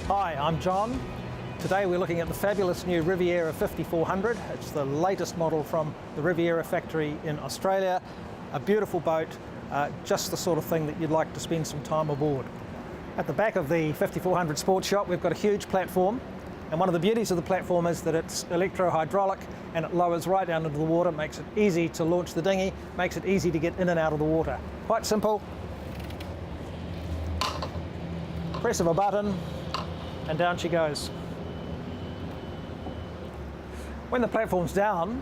Hi, I'm John. Today we're looking at the fabulous new Riviera5400. It's the latest model from the Riviera factory in Australia. A beautiful boat, just the sort of thing that you'd like to spend some time aboard. At the back of the 5400 sports shop we've got a huge platform, and one of the beauties of the platform is that it's electro-hydraulic and it lowers right down into the water, makes it easy to launch the dinghy, makes it easy to get in and out of the water. Quite simple. Press of a button and down she goes. When the platform's down,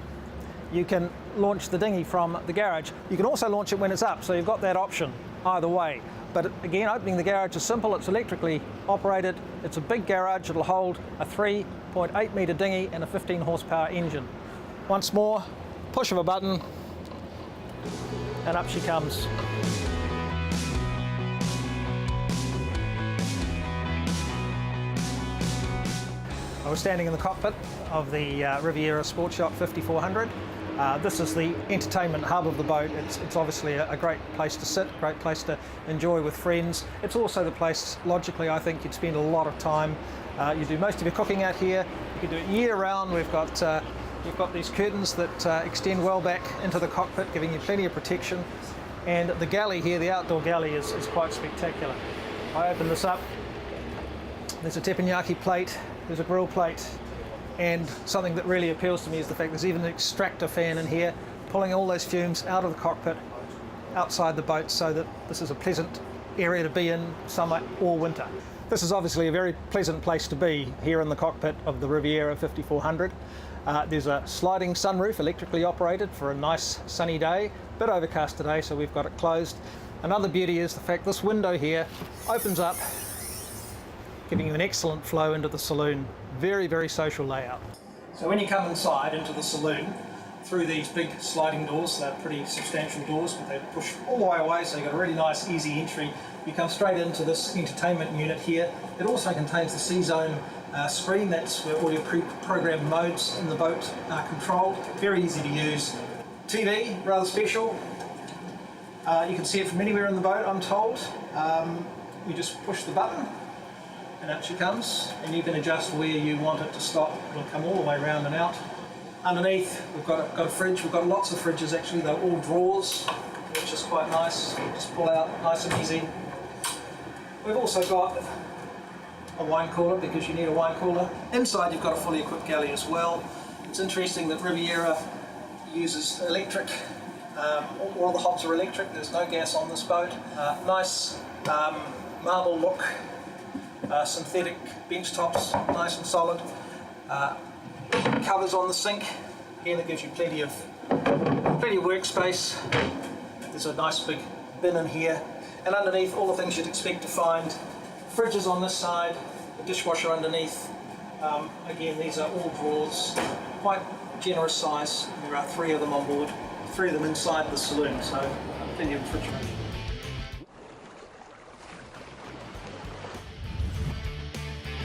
you can launch the dinghy from the garage. You can also launch it when it's up, so you've got that option either way. But again, opening the garage is simple. It's electrically operated. It's a big garage. It'll hold a 3.8 metre dinghy and a 15 horsepower engine. Once more, push of a button and up she comes. We're standing in the cockpit of the Riviera Sports Yacht 5400. This is the entertainment hub of the boat. It's obviously a great place to sit, a great place to enjoy with friends. It's also the place, logically, I think you'd spend a lot of time. You do most of your cooking out here. You can do it year round. You've got these curtains that extend well back into the cockpit, giving you plenty of protection. And the galley here, the outdoor galley, is quite spectacular. I open this up. There's a teppanyaki plate. There's a grill plate, and something that really appeals to me is the fact there's even an extractor fan in here, pulling all those fumes out of the cockpit, outside the boat, so that this is a pleasant area to be in summer or winter. This is obviously a very pleasant place to be here in the cockpit of the Riviera 5400. There's a sliding sunroof, electrically operated, for a nice sunny day. A bit overcast today, so we've got it closed. Another beauty is the fact this window here opens up, giving you an excellent flow into the saloon. Very, very social layout. So when you come inside into the saloon, through these big sliding doors, they're pretty substantial doors, but they push all the way away, so you've got a really nice, easy entry. You come straight into this entertainment unit here. It also contains the C-Zone screen. That's where all your pre-programmed modes in the boat are controlled. Very easy to use. TV, rather special. You can see it from anywhere in the boat, I'm told. You just push the button, and out she comes, and you can adjust where you want it to stop. It'll come all the way around and out. Underneath, we've got a fridge. We've got lots of fridges actually. They're all drawers, which is quite nice. You just pull out nice and easy. We've also got a wine cooler, because you need a wine cooler. Inside you've got a fully equipped galley as well. It's interesting that Riviera uses electric. All the hobs are electric. There's no gas on this boat. Nice marble look. Synthetic bench tops, nice and solid. Covers on the sink. Again, it gives you plenty of workspace. There's a nice big bin in here, and underneath, all the things you'd expect to find. Fridges on this side, a dishwasher underneath. Again, these are all drawers, quite generous size. There are 3 of them on board, 3 of them inside the saloon, so plenty of refrigeration.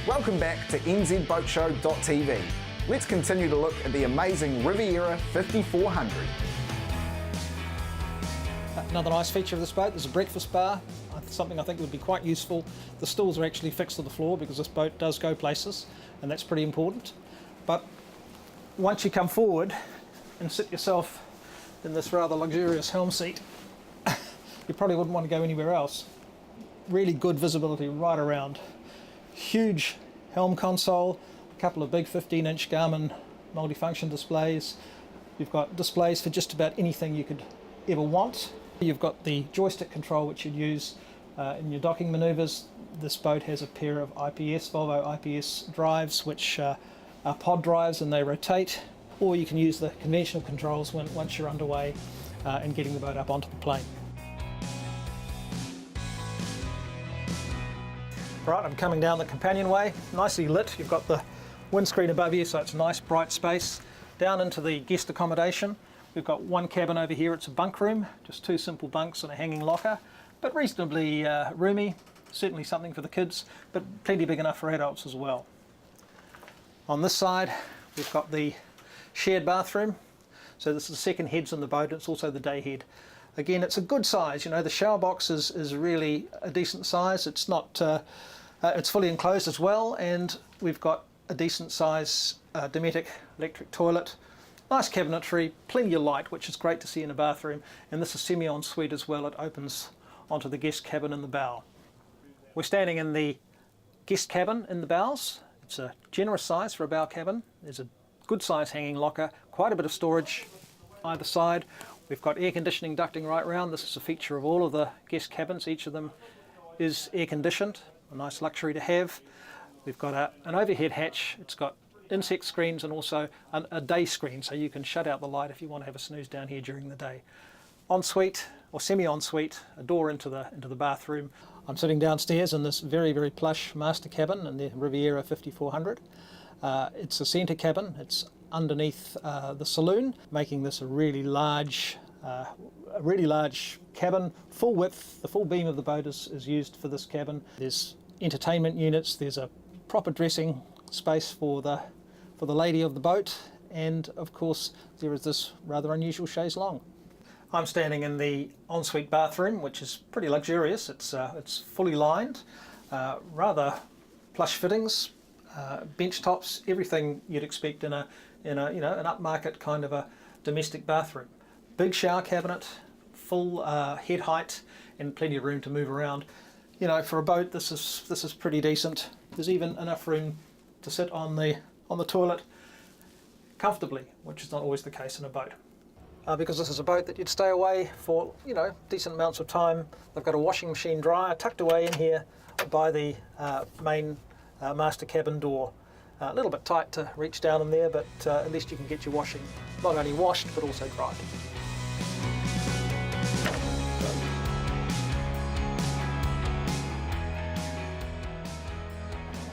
Welcome back to Boatshow.tv. Let's continue to look at the amazing Riviera 5400. Another nice feature of this boat, there's a breakfast bar, something I think would be quite useful. The stools are actually fixed to the floor because this boat does go places, and that's pretty important. But once you come forward and sit yourself in this rather luxurious Helm seat, you probably wouldn't want to go anywhere else. Really good visibility right around. Huge Helm console, a couple of big 15-inch Garmin multifunction displays. You've got displays for just about anything you could ever want. You've got the joystick control, which you'd use in your docking maneuvers. This boat has a pair of Volvo IPS drives, which are pod drives, and they rotate. Or you can use the conventional controls once you're underway and getting the boat up onto the plane. Right, I'm coming down the companionway, nicely lit. You've got the windscreen above you, so it's a nice bright space. Down into the guest accommodation. We've got one cabin over here. It's a bunk room, just 2 simple bunks and a hanging locker, but reasonably roomy. Certainly something for the kids, but plenty big enough for adults as well. On this side, we've got the shared bathroom. So this is the second heads in the boat. It's also the day head. Again, it's a good size. You know, the shower box is really a decent size. It's not It's fully enclosed as well, and we've got a decent size Dometic electric toilet. Nice cabinetry, plenty of light, which is great to see in a bathroom, and this is semi-ensuite as well. It opens onto the guest cabin in the bow. We're standing in the guest cabin in the bows. It's a generous size for a bow cabin. There's a good size hanging locker, quite a bit of storage either side. We've got air conditioning ducting right round. This is a feature of all of the guest cabins. Each of them is air conditioned, a nice luxury to have. We've got an overhead hatch. It's got insect screens and also a day screen, so you can shut out the light if you want to have a snooze down here during the day. Ensuite or semi-ensuite, a door into the bathroom. I'm sitting downstairs in this very, very plush master cabin in the Riviera5400. It's a centre cabin. It's underneath the saloon, making this a really large cabin, full width. The full beam of the boat is used for this cabin. There's entertainment units. There's a proper dressing space for the lady of the boat, and of course there is this rather unusual chaise longue. I'm standing in the ensuite bathroom, which is pretty luxurious. It's fully lined, rather plush fittings, bench tops, everything you'd expect in an upmarket kind of a domestic bathroom. Big shower cabinet, full head height, and plenty of room to move around. You know, for a boat, this is pretty decent. There's even enough room to sit on the toilet comfortably, which is not always the case in a boat. Because this is a boat that you'd stay away for, decent amounts of time. They've got a washing machine dryer tucked away in here by the main master cabin door. A little bit tight to reach down in there, but at least you can get your washing not only washed but also dried.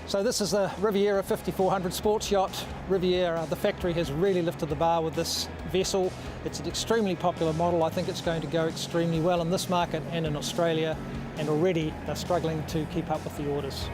So this is the Riviera 5400 sports yacht. Riviera, the factory has really lifted the bar with this vessel. It's an extremely popular model. I think it's going to go extremely well in this market and in Australia, and already they're struggling to keep up with the orders.